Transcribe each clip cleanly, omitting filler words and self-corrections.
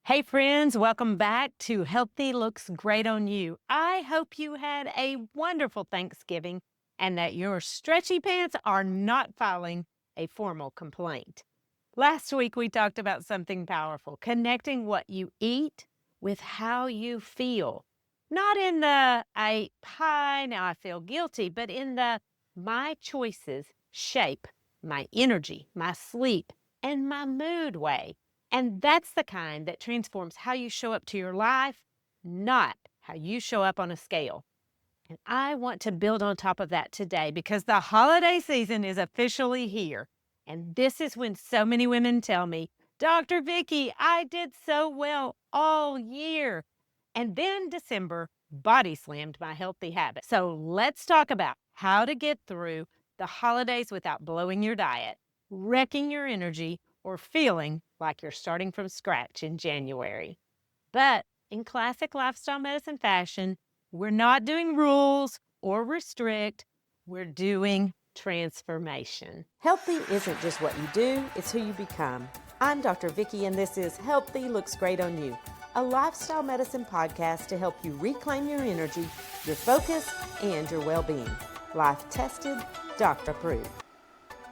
Hey friends, welcome back to Healthy Looks Great on You. I hope you had a wonderful Thanksgiving and that your stretchy pants are not filing a formal complaint. Last week we talked about something powerful, connecting what you eat with how you feel. Not in the I ate pie, now I feel guilty, but in the my choices shape my energy, my sleep, and my mood way. And that's the kind that transforms how you show up to your life, not how you show up on a scale. And I want to build on top of that today because the holiday season is officially here. And this is when so many women tell me, Dr. Vicky, I did so well all year. And then December body slammed my healthy habits. So let's talk about how to get through the holidays without blowing your diet, wrecking your energy, or feeling like you're starting from scratch in January. But in classic lifestyle medicine fashion, we're not doing rules or restrict, we're doing transformation. Healthy isn't just what you do, it's who you become. I'm Dr. Vicky, and this is Healthy Looks Great on You, a lifestyle medicine podcast to help you reclaim your energy, your focus, and your well-being. Life tested, doctor approved.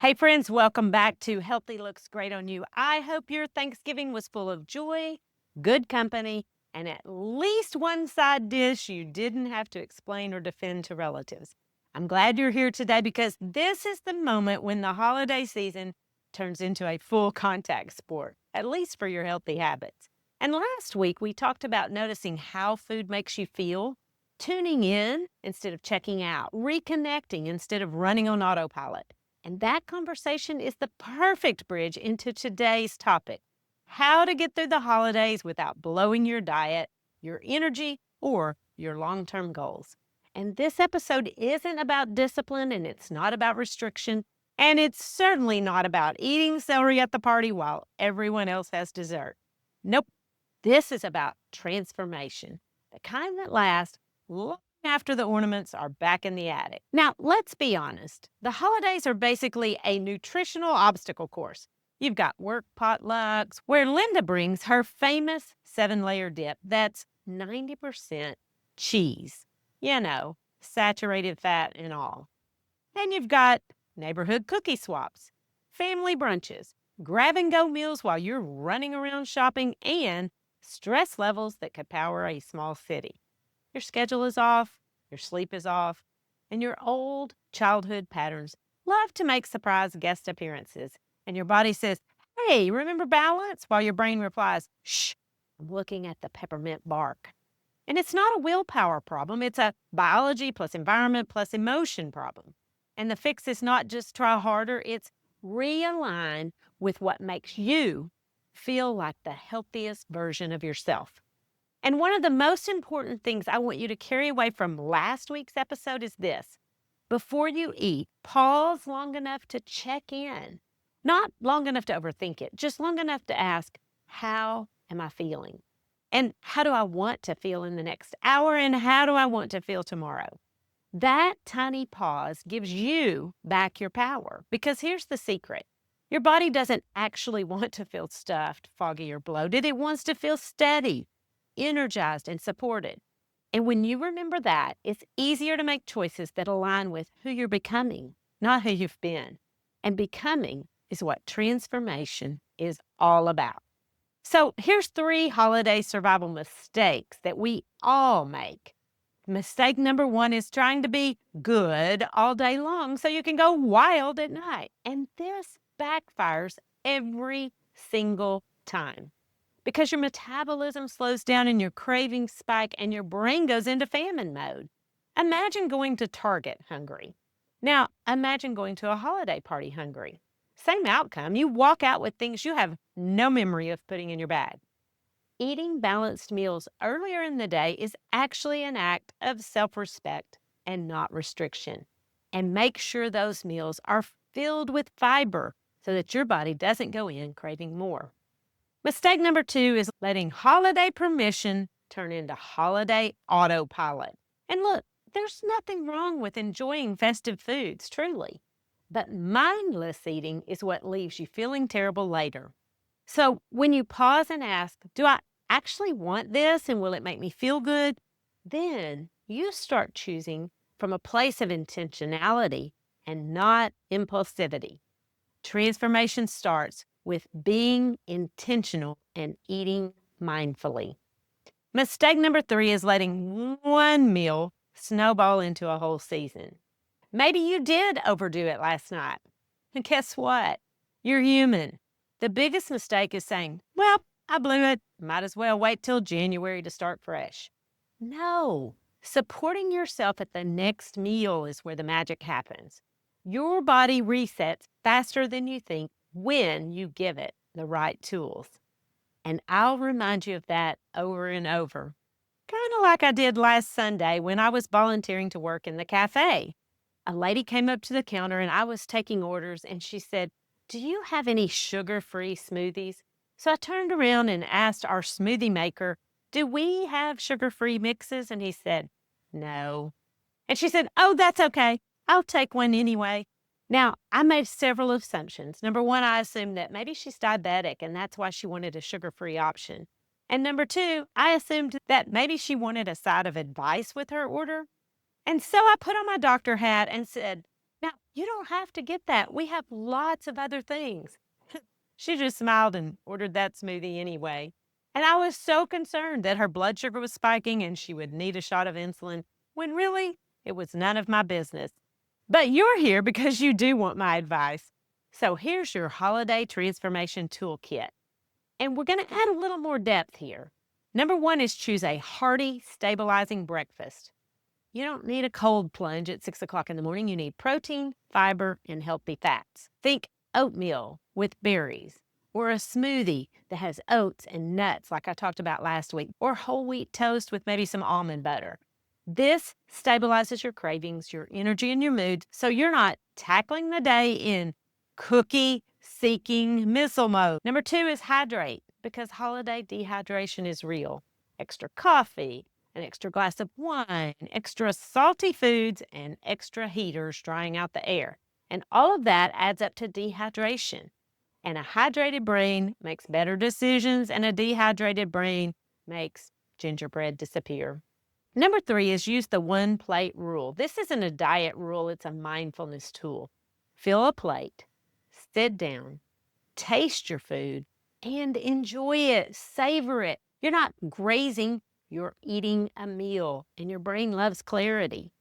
Hey friends, welcome back to Healthy Looks Great on You. I hope your Thanksgiving was full of joy, good company, and at least one side dish you didn't have to explain or defend to relatives. I'm glad you're here today because this is the moment when the holiday season turns into a full contact sport, at least for your healthy habits. And last week we talked about noticing how food makes you feel, tuning in instead of checking out, reconnecting instead of running on autopilot. And that conversation is the perfect bridge into today's topic, how to get through the holidays without blowing your diet, your energy, or your long-term goals. And this episode isn't about discipline, and it's not about restriction, and it's certainly not about eating celery at the party while everyone else has dessert. Nope. This is about transformation, the kind that lasts long after the ornaments are back in the attic. Now, let's be honest. The holidays are basically a nutritional obstacle course. You've got work potlucks where Linda brings her famous 7-layer dip that's 90% cheese. You know, saturated fat and all. Then you've got neighborhood cookie swaps, family brunches, grab and go meals while you're running around shopping, and stress levels that could power a small city. Your schedule is off, your sleep is off, and your old childhood patterns love to make surprise guest appearances. And your body says, hey, remember balance? While your brain replies, shh, I'm looking at the peppermint bark. And it's not a willpower problem, it's a biology plus environment plus emotion problem. And the fix is not just try harder, it's realign with what makes you feel like the healthiest version of yourself. And one of the most important things I want you to carry away from last week's episode is this. Before you eat, pause long enough to check in. Not long enough to overthink it, just long enough to ask, how am I feeling? And how do I want to feel in the next hour? And how do I want to feel tomorrow? That tiny pause gives you back your power. Because here's the secret. Your body doesn't actually want to feel stuffed, foggy, or bloated. It wants to feel steady, energized, and supported. And when you remember that, it's easier to make choices that align with who you're becoming, not who you've been. And becoming is what transformation is all about. So here's 3 holiday survival mistakes that we all make. Mistake number 1 is trying to be good all day long so you can go wild at night. And this backfires every single time because your metabolism slows down and your cravings spike and your brain goes into famine mode. Imagine going to Target hungry. Now, imagine going to a holiday party hungry. Same outcome. You walk out with things you have no memory of putting in your bag. Eating balanced meals earlier in the day is actually an act of self-respect and not restriction. And make sure those meals are filled with fiber so that your body doesn't go in craving more. Mistake number 2 is letting holiday permission turn into holiday autopilot. And look, there's nothing wrong with enjoying festive foods, truly. But mindless eating is what leaves you feeling terrible later. So when you pause and ask, do I actually want this and will it make me feel good? Then you start choosing from a place of intentionality and not impulsivity. Transformation starts with being intentional and eating mindfully. Mistake number 3 is letting one meal snowball into a whole season. Maybe you did overdo it last night. And guess what? You're human. The biggest mistake is saying, well, I blew it. Might as well wait till January to start fresh. No. Supporting yourself at the next meal is where the magic happens. Your body resets faster than you think when you give it the right tools. And I'll remind you of that over and over. Kind of like I did last Sunday when I was volunteering to work in the cafe. A lady came up to the counter and I was taking orders and she said, do you have any sugar-free smoothies? So I turned around and asked our smoothie maker, do we have sugar-free mixes? And he said, no. And she said, oh, that's okay. I'll take one anyway. Now, I made several assumptions. Number one, I assumed that maybe she's diabetic and that's why she wanted a sugar-free option. And number two, I assumed that maybe she wanted a side of advice with her order. And so I put on my doctor hat and said, now, you don't have to get that. We have lots of other things. She just smiled and ordered that smoothie anyway. And I was so concerned that her blood sugar was spiking and she would need a shot of insulin, when really, it was none of my business. But you're here because you do want my advice. So here's your holiday transformation toolkit. And we're going to add a little more depth here. Number one is choose a hearty, stabilizing breakfast. You don't need a cold plunge at 6 o'clock in the morning. You need protein, fiber, and healthy fats. Think oatmeal with berries, or a smoothie that has oats and nuts like I talked about last week, or whole wheat toast with maybe some almond butter. This stabilizes your cravings, your energy, and your mood, so you're not tackling the day in cookie-seeking missile mode. Number two is hydrate, because holiday dehydration is real. Extra coffee, an extra glass of wine, extra salty foods, and extra heaters drying out the air. And all of that adds up to dehydration. And a hydrated brain makes better decisions, and a dehydrated brain makes gingerbread disappear. Number three is use the one plate rule. This isn't a diet rule, it's a mindfulness tool. Fill a plate, sit down, taste your food, and enjoy it, savor it. You're not grazing, you're eating a meal, and your brain loves clarity.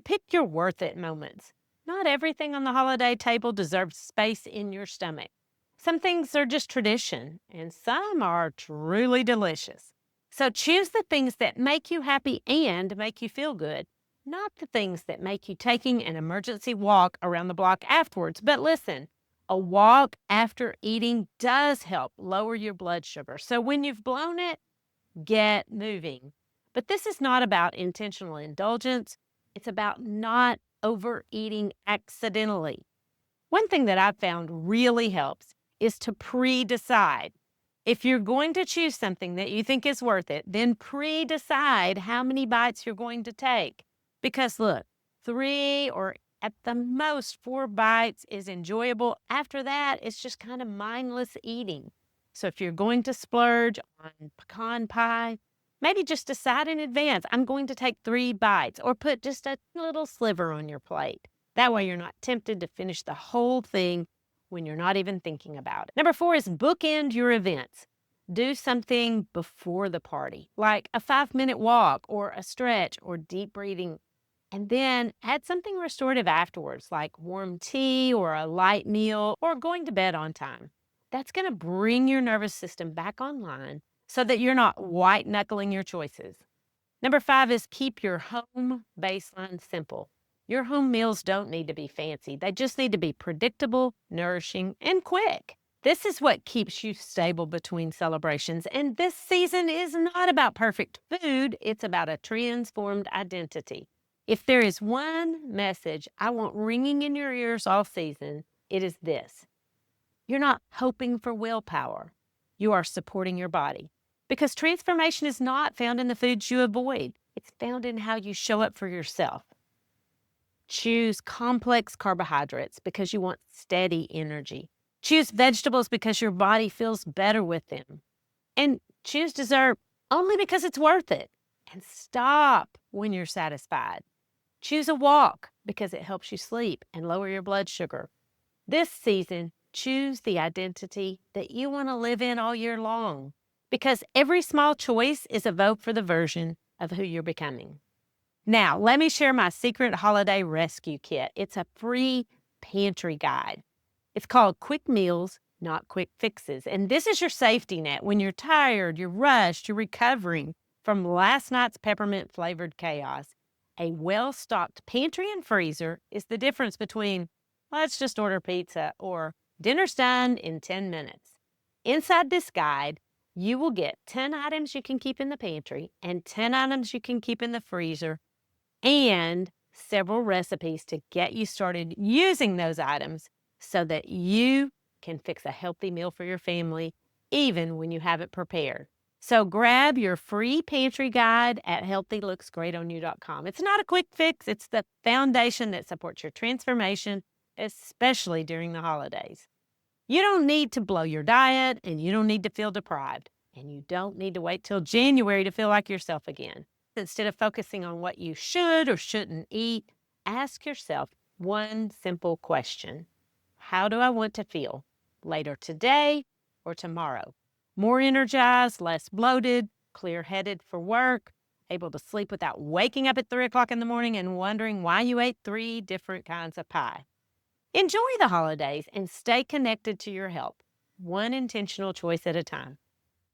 Pick your worth it moments. Not everything on the holiday table deserves space in your stomach. Some things are just tradition, and some are truly delicious. So choose the things that make you happy and make you feel good, not the things that make you taking an emergency walk around the block afterwards. But listen, a walk after eating does help lower your blood sugar. So when you've blown it, get moving. But this is not about intentional indulgence. It's about not overeating accidentally. One thing that I've found really helps is to pre-decide. If you're going to choose something that you think is worth it, then pre-decide how many bites you're going to take. Because look, 3 or at the most 4 bites is enjoyable. After that, it's just kind of mindless eating. So if you're going to splurge on pecan pie, maybe just decide in advance, I'm going to take 3 bites, or put just a little sliver on your plate. That way you're not tempted to finish the whole thing when you're not even thinking about it. Number 4 is bookend your events. Do something before the party, like a 5-minute walk or a stretch or deep breathing. And then add something restorative afterwards, like warm tea or a light meal or going to bed on time. That's going to bring your nervous system back online so that you're not white-knuckling your choices. Number 5 is keep your home baseline simple. Your home meals don't need to be fancy. They just need to be predictable, nourishing, and quick. This is what keeps you stable between celebrations. And this season is not about perfect food. It's about a transformed identity. If there is one message I want ringing in your ears all season, it is this. You're not hoping for willpower. You are supporting your body. Because transformation is not found in the foods you avoid. It's found in how you show up for yourself. Choose complex carbohydrates because you want steady energy. Choose vegetables because your body feels better with them. And Choose dessert only because it's worth it. And stop when you're satisfied. Choose a walk because it helps you sleep and lower your blood sugar. This season, choose the identity that you want to live in all year long, because every small choice is a vote for the version of who you're becoming. Now, let me share my secret holiday rescue kit. It's a free pantry guide. It's called Quick Meals, Not Quick Fixes. And this is your safety net when you're tired, you're rushed, you're recovering from last night's peppermint flavored chaos. A well stocked pantry and freezer is the difference between, let's just order pizza, or dinner's done in 10 minutes. Inside this guide, you will get 10 items you can keep in the pantry and 10 items you can keep in the freezer, and several recipes to get you started using those items so that you can fix a healthy meal for your family, even when you have it prepared. So grab your free pantry guide at healthylooksgreatonyou.com. It's not a quick fix. It's the foundation that supports your transformation, especially during the holidays. You don't need to blow your diet, and you don't need to feel deprived, and you don't need to wait till January to feel like yourself again. Instead of focusing on what you should or shouldn't eat, ask yourself one simple question. How do I want to feel later today or tomorrow? More energized, less bloated, clear-headed for work, able to sleep without waking up at 3 o'clock in the morning and wondering why you ate 3 different kinds of pie. Enjoy the holidays and stay connected to your health, one intentional choice at a time.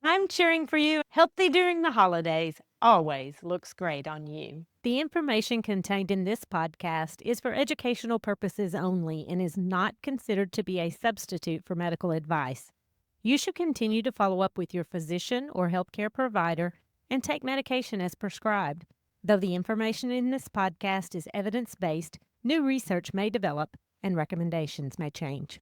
I'm cheering for you. Healthy during the holidays always looks great on you. The information contained in this podcast is for educational purposes only and is not considered to be a substitute for medical advice. You should continue to follow up with your physician or healthcare provider and take medication as prescribed. Though the information in this podcast is evidence-based, new research may develop and recommendations may change.